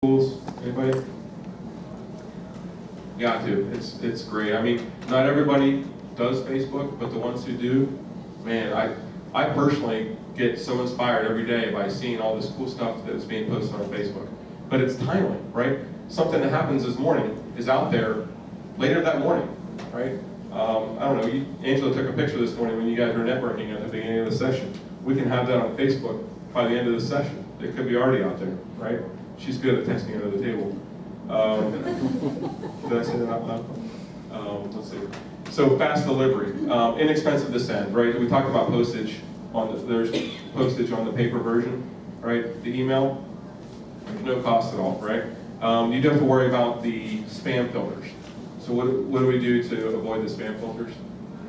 Tools, anybody? Got to. It's great. I mean, not everybody does Facebook, but the ones who do, man, I personally get so inspired every day by seeing all this cool stuff that's being posted on Facebook. But it's timely, right? Something that happens this morning is out there later that morning, right? I don't know, Angela took a picture this morning when you guys were networking at the beginning of the session. We can have that on Facebook by the end of the session. It could be already out there, right? She's good at texting under the table. Did I say that out loud? Let's see. So fast delivery, inexpensive to send, right? We talked about postage. There's postage on the paper version, right? The email, no cost at all, right? You don't have to worry about the spam filters. So what do we do to avoid the spam filters?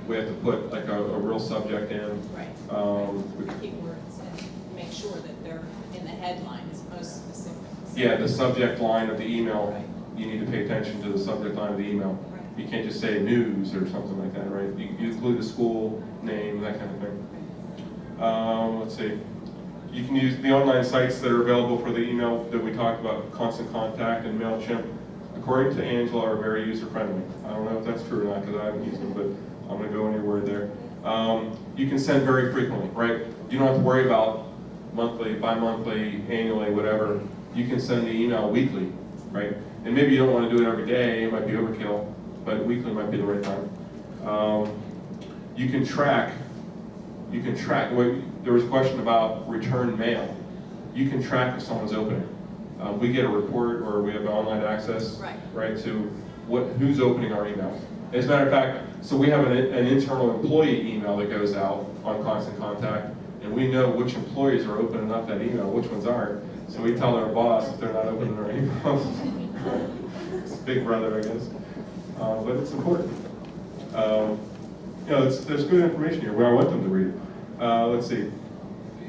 We have to put like a real subject in. Right. Keywords and make sure that they're in the headline as most specific. Yeah, the subject line of the email, Right. You need to pay attention to the subject line of the email. Right. You can't just say news or something like that, right? You include the school name, that kind of thing. Let's see. You can use the online sites that are available for the email that we talked about, Constant Contact and MailChimp. According to Angela, are very user-friendly. I don't know if that's true or not because I haven't used them, but I'm going to go on your word there. You can send very frequently, right? You don't have to worry about monthly, bi-monthly, annually, whatever. You can send the email weekly, right? And maybe you don't want to do it every day, it might be overkill, but weekly might be the right time. You can track, there was a question about return mail. You can track if someone's opening. We get a report or we have online access, right, to who's opening our emails. As a matter of fact, so we have an internal employee email that goes out on Constant Contact, and we know which employees are opening up that email, which ones aren't. So we tell our boss if they're not opening their emails. It's Big Brother, I guess. But it's important. There's good information here where I want them to read it. Let's see.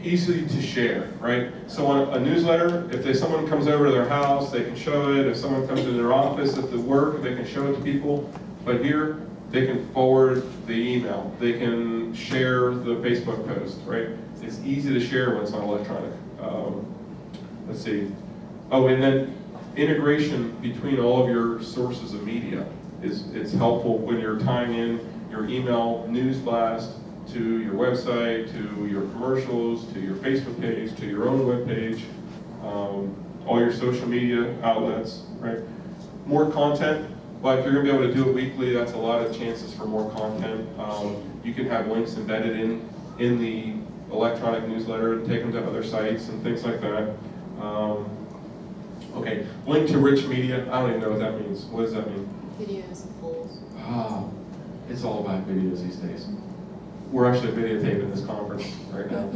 Easy to share, right? So on a newsletter, if someone comes over to their house, they can show it. If someone comes to their office at the work, they can show it to people. But here, they can forward the email. They can share the Facebook post, right? It's easy to share when it's on electronic. Let's see. Oh, and then integration between all of your sources of media it's helpful when you're tying in your email news blast to your website, to your commercials, to your Facebook page, to your own web page, all your social media outlets, right? More content. Well, if you're going to be able to do it weekly, that's a lot of chances for more content. You can have links embedded in the electronic newsletter and take them to other sites and things like that. Okay, link to rich media. I don't even know what that means. What does that mean? Videos and polls. It's all about videos these days. We're actually videotaping this conference right now.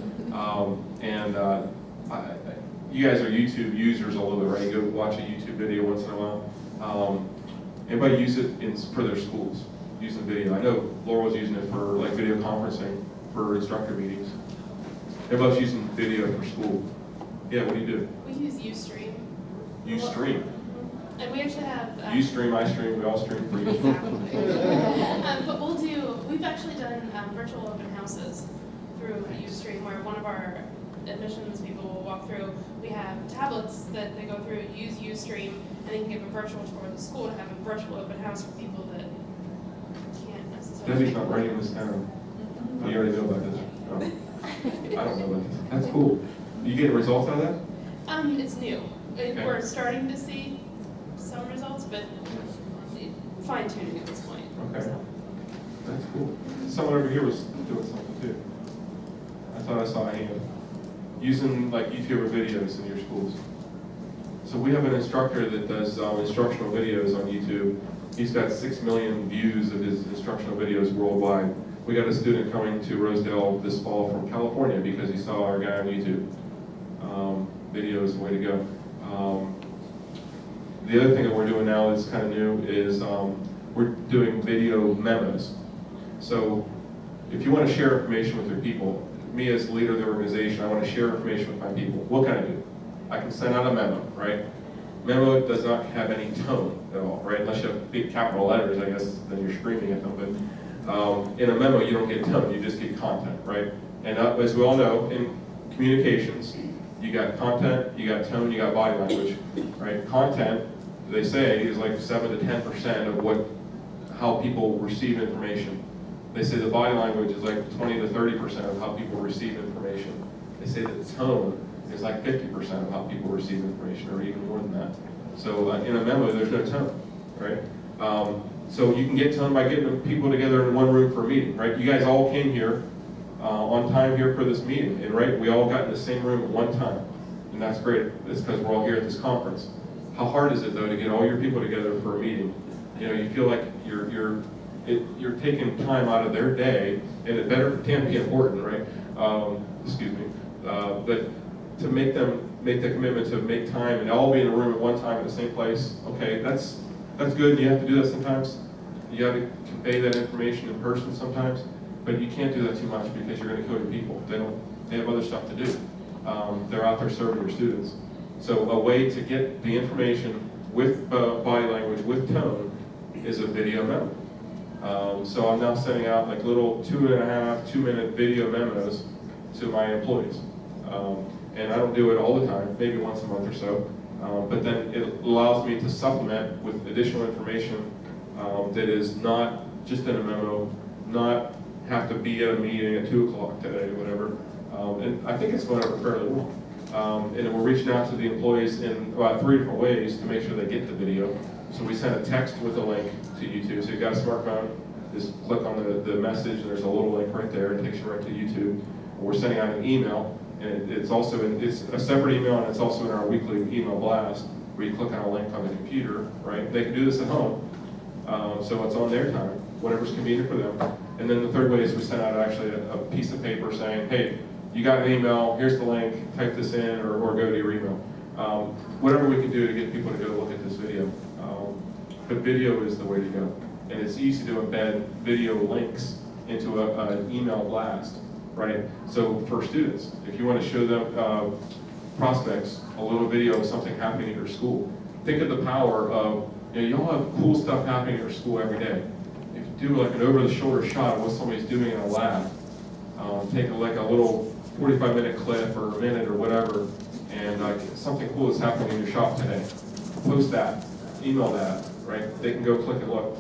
You guys are YouTube users a little bit, right? You go watch a YouTube video once in a while. Anybody use it for their schools, using video? I know Laurel's using it for like video conferencing for instructor meetings. Everybody's using video for school. Yeah, what do you do? We use Ustream. Ustream. And we actually have... You stream, I stream, we all stream for you. But we've actually done virtual open houses through Ustream where one of our admissions people will walk through. We have tablets that they go through, use Ustream, and they can give a virtual tour of the school to have a virtual open house for people that can't necessarily... Debbie's not writing this down. Oh, you already know about this. Oh. I don't know about this. That's cool. You get results out of that? It's new. Okay. We're starting to see some results, but fine-tuning at this point. Okay. So. That's cool. Someone over here was doing something too. I thought I saw a hand. Using like YouTuber videos in your schools. So we have an instructor that does instructional videos on YouTube. He's got 6 million views of his instructional videos worldwide. We got a student coming to Rosedale this fall from California because he saw our guy on YouTube. Video is the way to go. The other thing that we're doing now that's kind of new is we're doing video memos. So if you want to share information with your people, me as the leader of the organization, I want to share information with my people. What can I do? I can send out a memo, right? Memo does not have any tone at all, right? Unless you have big capital letters, I guess, then you're screaming at them. But in a memo, you don't get tone, you just get content, right? And as we all know, in communications, You got content, you got tone, you got body language, right? Content, they say, is like 7 to 10% of how people receive information. They say the body language is like 20 to 30% of how people receive information. They say that tone is like 50% of how people receive information, or even more than that. So in a memo, there's no tone, right? So you can get tone by getting people together in one room for a meeting, right? You guys all came here on time here for this meeting, and right, we all got in the same room at one time, and that's great. It's because we're all here at this conference. How hard is it though to get all your people together for a meeting? You know, you feel like you're taking time out of their day, and it can be important, right? Excuse me, but to make the commitment to make time and all be in a room at one time in the same place, okay, that's good. You have to do that sometimes. You have to convey that information in person sometimes, but you can't do that too much because you're going to kill your people. They have other stuff to do. They're out there serving your students. So a way to get the information with body language, with tone, is a video memo. So I'm now sending out like little 2.5-2-minute video memos to my employees. And I don't do it all the time, maybe once a month or so. But then it allows me to supplement with additional information that is not just in a memo, not have to be at a meeting at 2 o'clock today, whatever. And I think it's going over fairly well. And we're reaching out to the employees in about 3 different ways to make sure they get the video. So we send a text with a link to YouTube. So you've got a smartphone, just click on the message, and there's a little link right there. It takes you right to YouTube. We're sending out an email, and it's a separate email, and it's also in our weekly email blast, where you click on a link on the computer, right? They can do this at home, so it's on their time, whatever's convenient for them. And then the third way is we send out actually a piece of paper saying, hey, you got an email, here's the link, type this in, or go to your email. Whatever we can do to get people to go look at this video. But video is the way to go. And it's easy to embed video links into an email blast, right? So for students, if you want to show them prospects a little video of something happening at your school, think of the power of, y'all have cool stuff happening at your school every day. If you do like an over-the-shoulder shot of what somebody's doing in a lab, take like a little 45-minute clip or a minute or whatever, and something cool is happening in your shop today. Post that, email that, right? They can go click and look,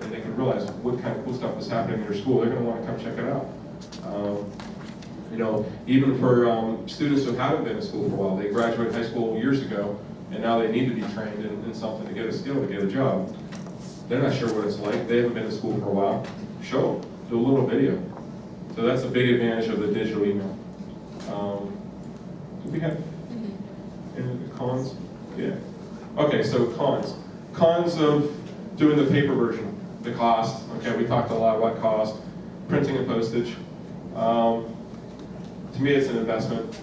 and they can realize what kind of cool stuff is happening in your school. They're going to want to come check it out. Even for students who haven't been in school for a while, they graduated high school years ago, and now they need to be trained in something to get a skill, to get a job. They're not sure what it's like. They haven't been to school for a while. Show them. Do a little video. So that's a big advantage of the digital email. Do we have any cons? Yeah. Okay, so cons. Cons of doing the paper version. The cost. Okay, we talked a lot about cost. Printing and postage. To me, it's an investment,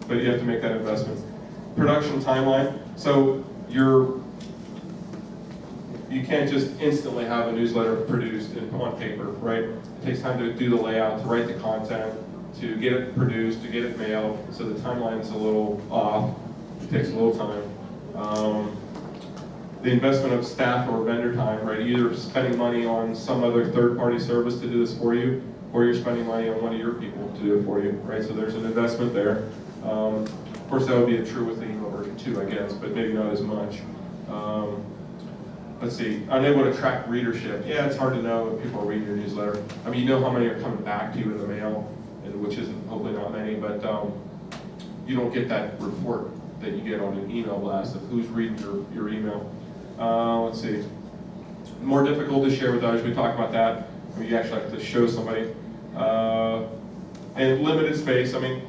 but you have to make that investment. Production timeline. So you can't just instantly have a newsletter produced on paper, right? It takes time to do the layout, to write the content, to get it produced, to get it mailed. So the timeline's a little off. It takes a little time. The investment of staff or vendor time, right? Either spending money on some other third-party service to do this for you, or you're spending money on one of your people to do it for you, right? So there's an investment there. Of course, that would be true with the email version too, I guess, but maybe not as much. Let's see, unable to track readership. Yeah, it's hard to know if people are reading your newsletter. I mean, you know how many are coming back to you in the mail, which isn't hopefully not many, but you don't get that report that you get on an email blast of who's reading your email. Let's see, more difficult to share with others. We talked about that. I mean, you actually have to show somebody. And limited space. I mean,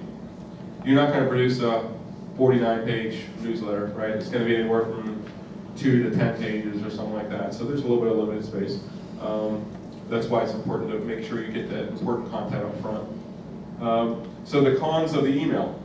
you're not going to produce a 49-page newsletter, right? It's going to be anywhere from 2 to 10 pages or something like that. So there's a little bit of limited space. That's why it's important to make sure you get that important content up front. So the cons of the email.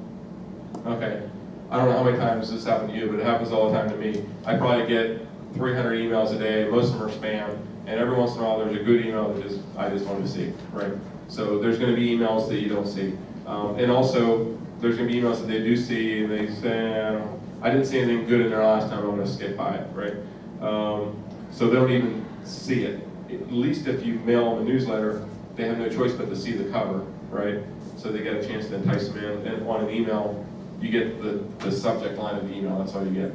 Okay, I don't know how many times this happened to you, but it happens all the time to me. I probably get 300 emails a day. Most of them are spam, and every once in a while there's a good email that I just want to see, right? So there's going to be emails that you don't see, and also there's going to be emails that they do see, and they say, I didn't see anything good in there last time, I'm going to skip by it, right? So they don't even see it. At least if you mail them a newsletter, they have no choice but to see the cover, right? So they get a chance to entice them in. And on an email, you get the subject line of the email, that's all you get.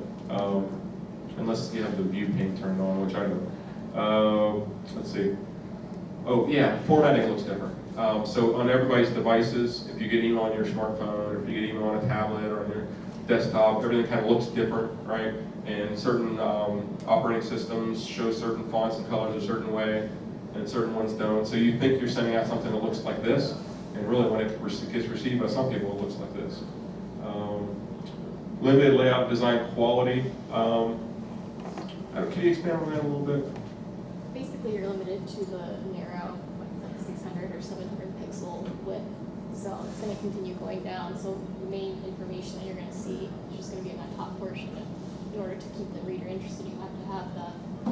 Unless you have the view pane turned on, which I don't. Let's see. Oh yeah, formatting looks different. So on everybody's devices, if you get email on your smartphone, or if you get email on a tablet or on your desktop, everything kind of looks different, right? And certain operating systems show certain fonts and colors a certain way, and certain ones don't. So you think you're sending out something that looks like this, and really when it gets received by some people, it looks like this. Limited layout design quality. Can you expand on that a little bit? Basically, you're limited to the narrow, what's like 600 or 700 pixel width. So it's going to continue going down. So the main information that you're going to see is just going to be in that top portion. In order to keep the reader interested, you have to have the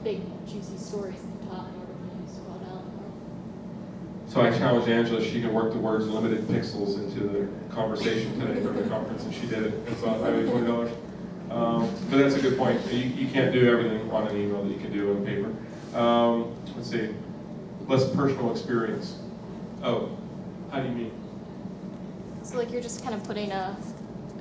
big, juicy stories at the top in order for them to scroll down more. So I challenged Angela, she could work the words limited pixels into the conversation today during the conference, and she did it. And so I made $20. But that's a good point. You can't do everything on an email that you can do on paper. Let's see. Less personal experience. Oh, how do you mean? So like you're just kind of putting a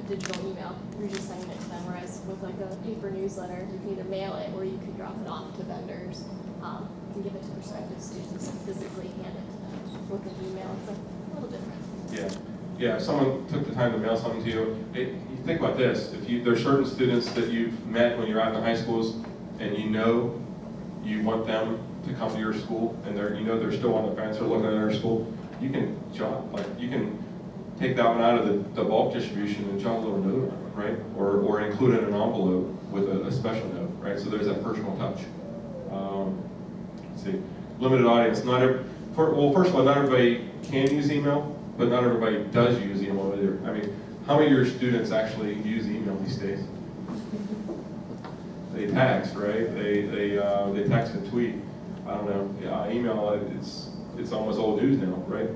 digital email, you're just sending it to them, whereas with like a paper newsletter, you can either mail it or you could drop it off to vendors and give it to prospective students and physically hand it to them with an email. It's like a little different. Yeah, if someone took the time to mail something to you, you think about this. There's certain students that you've met when you're out in the high schools, and you know you want them to come to your school, and they're still on the fence or looking at their school. You can take that one out of the bulk distribution and jot a little note on it, right? Or include it in an envelope with a special note, right? So there's that personal touch. Let's see, limited audience. First of all, not everybody can use email, but not everybody does use email either. I mean, how many of your students actually use email these days? They text, right? They text and tweet. I don't know. Yeah, email, it's almost old news now, right?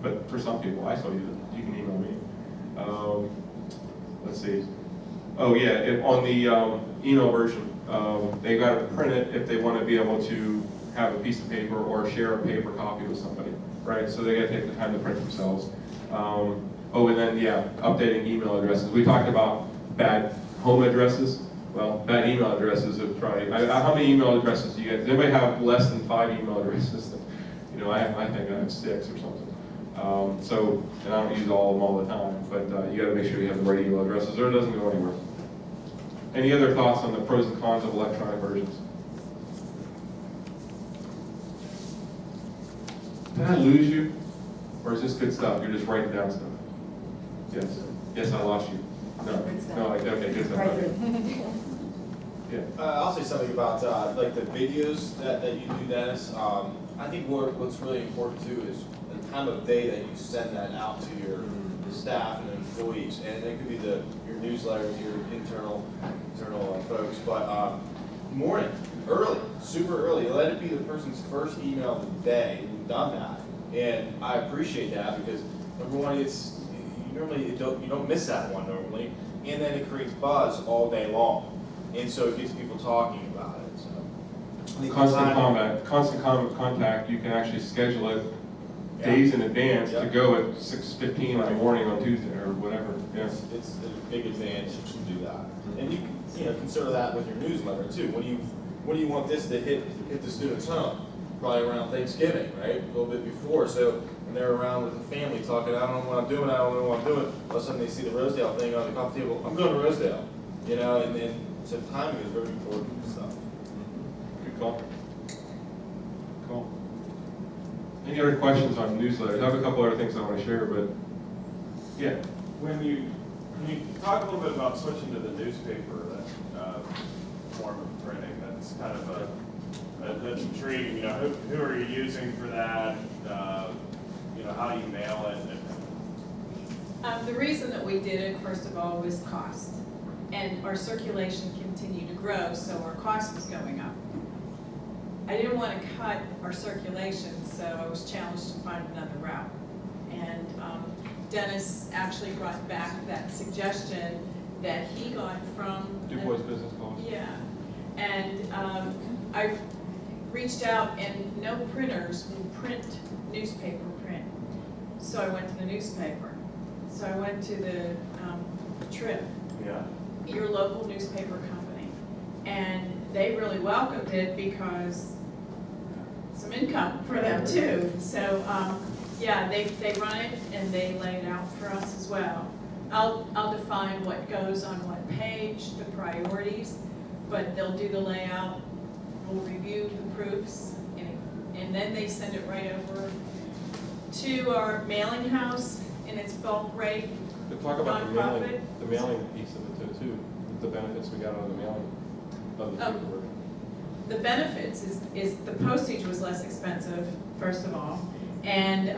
But for some people, I still use it. You can email me. Let's see. Oh yeah, on the email version, they got to print it if they want to be able to have a piece of paper or share a paper copy with somebody, right? So they got to take the time to print themselves. And then updating email addresses. We talked about bad home addresses. Well, bad email addresses are probably. How many email addresses do you get? Does anybody have less than 5 email addresses? I think I have 6 or something. And I don't use all of them all the time, but you got to make sure you have the right email addresses, or it doesn't go anywhere. Any other thoughts on the pros and cons of electronic versions? Did I lose you, or is this good stuff? You're just writing down stuff. Yes, I lost you. No, okay, good stuff. Okay. Yeah. I'll say something about like the videos that you do, Dennis. I think what's really important too is the time of day that you send that out to your staff and employees, and it could be your newsletter to your internal folks. But morning, early, super early. Let it be the person's first email of the day. You've done that, and I appreciate that because number one, you don't miss that one normally, and then it creates buzz all day long. And so it gets people talking about it. So Constant contact. You can actually schedule it days in advance to go at 6:15 in the morning on Tuesday or whatever. Yes, it's a big advantage to do that. And you can consider that with your newsletter too. When do you want this to hit the students' home? Probably around Thanksgiving, right? A little bit before. So when they're around with the family talking, I don't know what I'm doing, I don't know what I'm doing. All of a sudden they see the Rosedale thing on the coffee table. I'm going to Rosedale, and then. So timing is very important and stuff. Good call. Cool. Any other questions on newsletters? I have a couple other things I want to share, but yeah. When you talk a little bit about switching to the newspaper, that form of printing, that's kind of that's intriguing. Who are you using for that? How do you mail it? The reason that we did it, first of all, was cost. And our circulation continued to grow, so our cost was going up. I didn't want to cut our circulation, so I was challenged to find another route. And Dennis actually brought back that suggestion that he got from Du Bois Business College. Yeah, and I reached out, and no printers will print newspaper print. So I went to the newspaper. So I went to the Trip, Yeah. your local newspaper company, and they really welcomed it because some income for them too. So, yeah, they run it and they lay it out for us as well. I'll define what goes on what page, the priorities, but they'll do the layout, we'll review the proofs, and then they send it right over to our mailing house in its bulk rate. But talk about Nonprofit. the mailing piece of it too, the benefits we got out of the mailing of the Oh. paperwork. The benefits is the postage was less expensive, first of all, and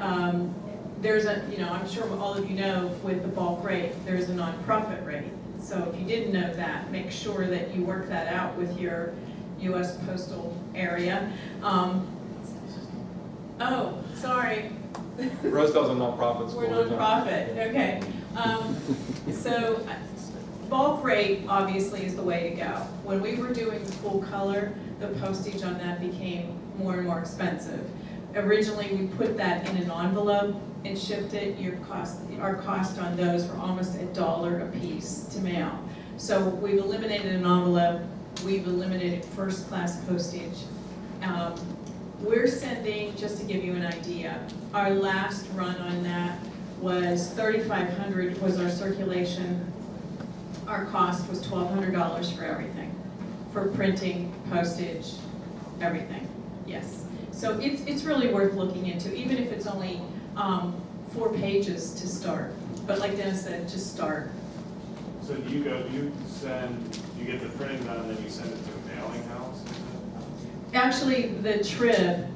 there's a, I'm sure all of you know with the bulk rate, there's a nonprofit rate. So if you didn't know that, make sure that you work that out with your U.S. postal area. Oh, sorry. Rosedale's a nonprofit school. We're nonprofit, okay. So bulk rate obviously is the way to go. When we were doing the full color, the postage on that became more and more expensive. Originally, we put that in an envelope and shipped it. Our cost on those were almost $1 a piece to mail. So we've eliminated an envelope, we've eliminated first-class postage. We're sending, just to give you an idea, our last run on that was $3,500 was our circulation. Our cost was $1,200 for everything, for printing, postage, everything, yes. So it's really worth looking into, even if it's only 4 pages to start. But like Dennis said, just start. So do you get the printing done and then you send it to a mailing house? Actually, the Trib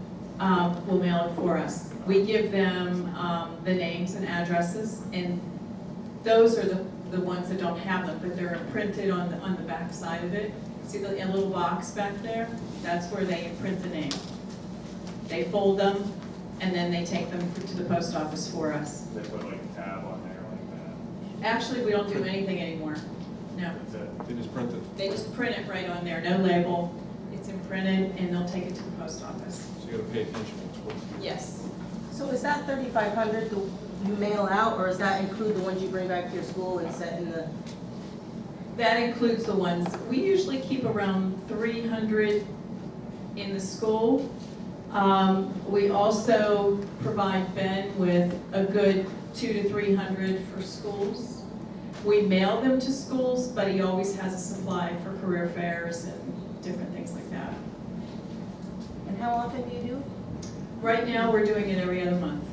will mail it for us. We give them the names and addresses, and those are the ones that don't have them, but they're printed on the back side of it. See the little box back there? That's where they imprint the name. They fold them, and then they take them to the post office for us. They put like a tab on there like that? Actually, we don't do anything anymore. No. That's it? They just print it, They just print it right on there, no label. It's imprinted, and they'll take it to the post office. so you gotta pay attention to what's. Yes. So is that 3,500 you mail out, or does that include the ones you bring back to your school and set in the? That includes the ones, we usually keep around 300 in the school. We also provide Ben with a good 200 to 300 for schools. We mail them to schools, but he always has a supply for career fairs and different things like that. And how often do you do? Right now, we're doing it every other month.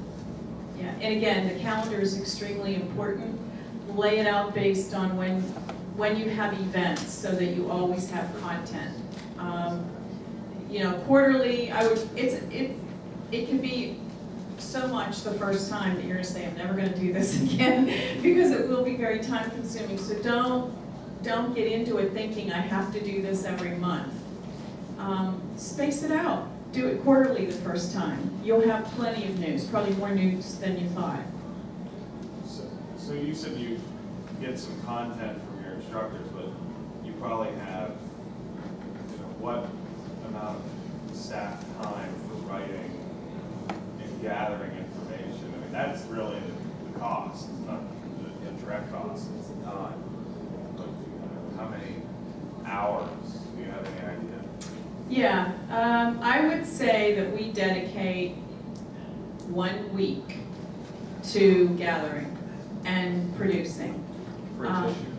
Yeah, and again, the calendar is extremely important. Lay it out based on when you have events, so that you always have content. Quarterly, it can be so much the first time that you're gonna say, I'm never gonna do this again, because it will be very time consuming. So don't get into it thinking I have to do this every month. Space it out. Do it quarterly the first time. You'll have plenty of news, probably more news than you thought. So you said you get some content from your instructors, but you probably have, what amount of staff time for writing and gathering information? I mean, that's really the cost, not the direct cost, it's the time. But, how many hours, do you have any idea? Yeah, I would say that we dedicate 1 week to gathering and producing. For each issue.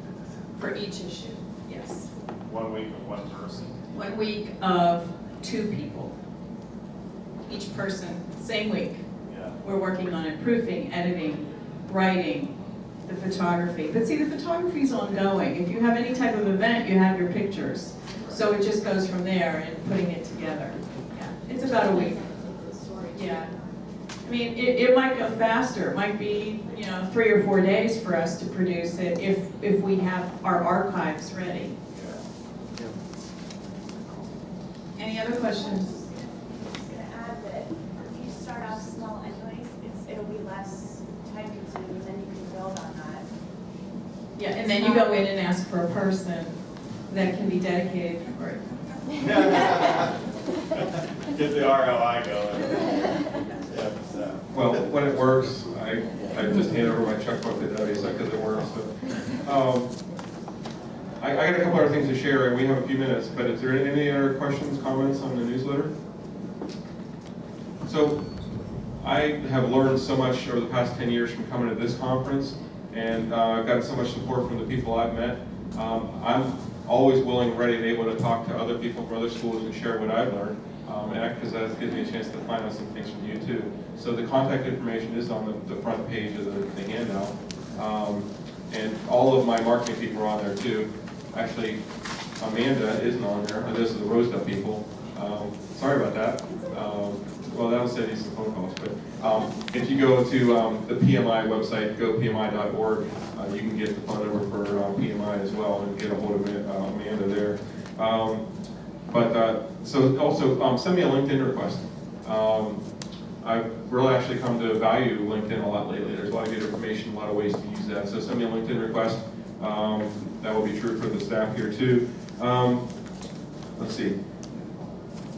For each issue, yes. 1 week of one person? 1 week of 2 people. Each person, same week. Yeah. We're working on it, proofing, editing, writing, the photography. But see, the photography is ongoing. If you have any type of event, you have your pictures. So it just goes from there and putting it together. Yeah, it's about a week. Yeah. I mean, it might go faster. It might be, 3 or 4 days for us to produce it if we have our archives ready. Any other questions? I'm just gonna add that if you start off small anyways, it'll be less time consuming, and then you can build on that. Yeah, and then you go in and ask for a person that can be dedicated for it. Get the ROI going. Yeah, so. Well, when it works, I I just hand over my checkbook to Debbie, so because it works. So, I got a couple other things to share, and we have a few minutes. But is there any other questions, comments on the newsletter? So, I have learned so much over the past 10 years from coming to this conference, and I've gotten so much support from the people I've met. I'm always willing, ready, and able to talk to other people from other schools and share what I've learned, because that gives me a chance to find out some things from you too. So the contact information is on the front page of the handout, and all of my marketing people are on there too. Actually, Amanda isn't on there, and those are the Rosed Up people. Sorry about that. Well, that'll save you some phone calls, but if you go to the PMI website, gopmi.org, you can get the phone number for PMI as well and get a hold of Amanda there. So also send me a LinkedIn request. I've really actually come to value LinkedIn a lot lately. There's a lot of good information, a lot of ways to use that. So send me a LinkedIn request. That will be true for the staff here too. Let's see.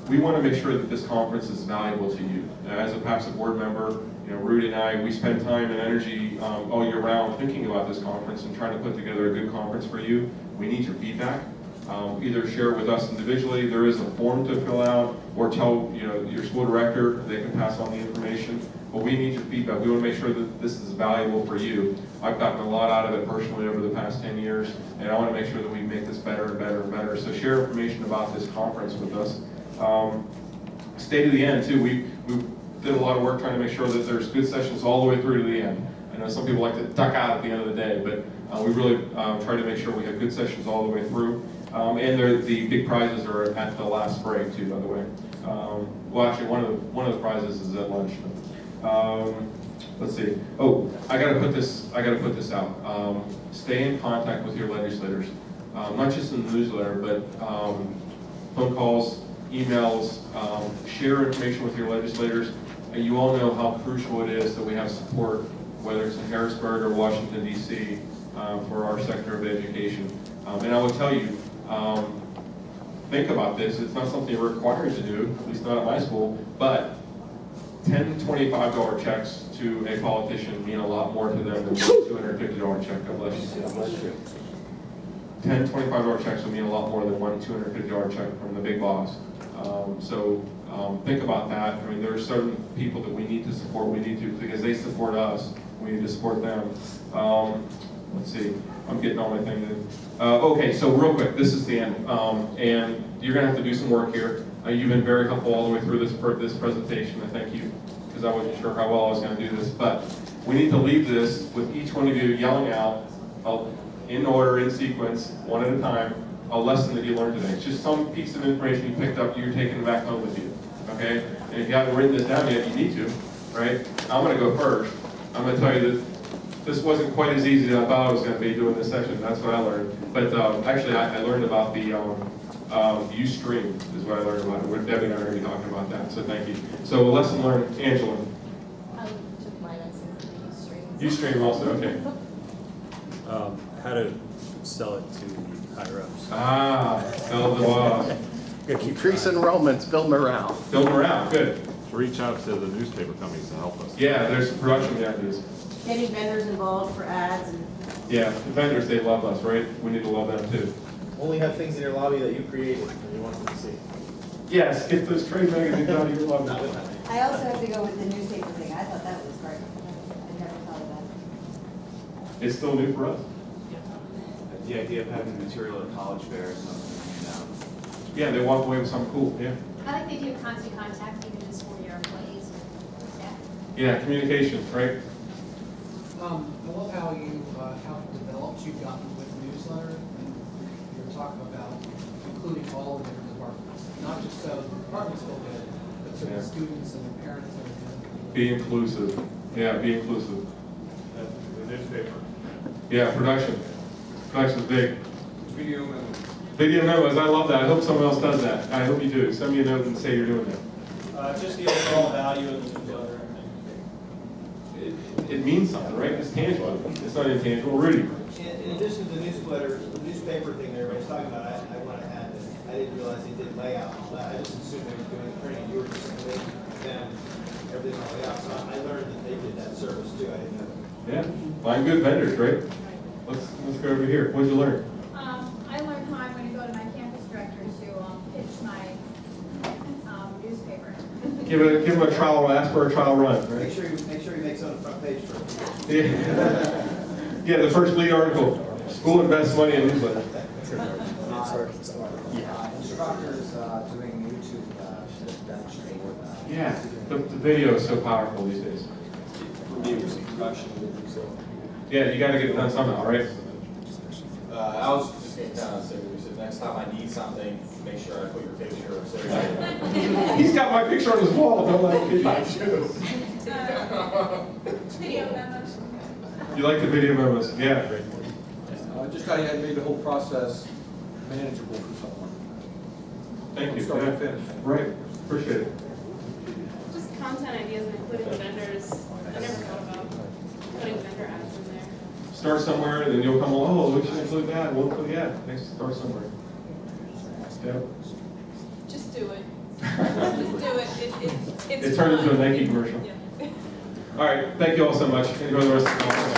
We want to make sure that this conference is valuable to you. As a PAPSA board member, Rudy and I, we spend time and energy all year round thinking about this conference and trying to put together a good conference for you. We need your feedback. Either share it with us individually, there is a form to fill out, or tell your school director, they can pass on the information. But we need your feedback. We want to make sure that this is valuable for you. I've gotten a lot out of it personally over the past 10 years, and I want to make sure that we make this better and better and better. So share information about this conference with us. Stay to the end too. We did a lot of work trying to make sure that there's good sessions all the way through to the end. I know some people like to duck out at the end of the day, but we really try to make sure we have good sessions all the way through. And the big prizes are at the last break too, by the way. Well, actually, one of the prizes is at lunch. Let's see. Oh, I got to put this out. Stay in contact with your legislators, not just in the newsletter, but phone calls, emails. Share information with your legislators. You all know how crucial it is that we have support, whether it's in Harrisburg or Washington D.C. For our sector of education. And I will tell you, think about this. It's not something you're required to do, at least not at my school, but $10, $25 checks to a politician mean a lot more to them than a $250 check. God bless you. God bless you. $10, $25 checks will mean a lot more than one $250 check from the big boss. Think about that. I mean, there are certain people that we need to support. We need to, because they support us, we need to support them. Let's see, I'm getting all my things in. Okay, so real quick, this is the end. And you're gonna have to do some work here. You've been very helpful all the way through this presentation. I thank you, because I wasn't sure how well I was gonna do this. But we need to leave this with each one of you yelling out, in order, in sequence, one at a time, a lesson that you learned today. It's just some piece of information you picked up, you're taking it back home with you, okay? And if you haven't written this down yet, you need to, right? I'm gonna go first. I'm gonna tell you that this wasn't quite as easy as I thought it was gonna be doing this session. That's what I learned. But actually, I learned about the Ustream is what I learned about it. With Debbie and I are gonna be talking about that, so thank you. So a lesson learned, Angela. Took mine as Ustream also, okay. How to sell it to higher ups. Sell the boss. Increase enrollments, build morale. Build morale, good. Reach out to the newspaper companies to help us. Yeah, there's some production ideas. Getting vendors involved for ads and. Yeah, the vendors, they love us, right? We need to love them too. Only have things in your lobby that you created and you want them to see. Yes, get those trade magazines out of your lobby. I also have to go with the newspaper thing. I thought that was great. I never thought of that. It's still new for us. The idea of having material at college fair is something, Yeah, they walk away with something cool, yeah. I like the idea of constant contact, even just for your employees or staff. Yeah, communication, right? I love how developed you've gotten with the newsletter, and you're talking about including all the different departments, not just so the departments feel good, but so the students and the parents are good. Be inclusive. Yeah, be inclusive. The newspaper. Yeah, production. Production's big. Video memos. Video memos, I love that. I hope someone else does that. I hope you do. Send me a note and say you're doing that. Just the overall value of the newsletter. It means something, right? It's tangible. It's not intangible. Rudy. In addition to the newsletter, the newspaper thing that everybody's talking about, I want to add this. I didn't realize they did layout and all that. I just assumed they were doing the printing. You were just going to them everything all the way out. So I learned that they did that service too. I didn't know. Yeah, find good vendors, right? Let's go over here. What'd you learn? I learned how I'm going to go to my campus director to pitch my newspaper. Give him a trial, ask for a trial run, right? Make sure he makes it on the front page first. Yeah, yeah, the first lead article, school invests money in newsletter. Instructors doing YouTube demonstrating. Yeah, the video is so powerful these days. For me, it was production. Yeah, you gotta get it done somehow, right? I was just gonna kind of say, we said, next time I need something, make sure I put your picture or say. He's got my picture on his wall, don't let him I kid do. Video memos. you. You like the video memos? Yeah. Just how you had made the whole process manageable for someone. Thank you. Start to Yeah. finish. Right, appreciate it. Just content ideas and including the vendors. I never thought about putting vendor ads in there. Start somewhere, and then you'll come along, oh, we should include that, we'll include, yeah, next, start somewhere. Yeah. Just do it. Just do it. It's It turned into a fun. Nike commercial. Yeah. All right, thank you all so much. Enjoy the rest of the conference.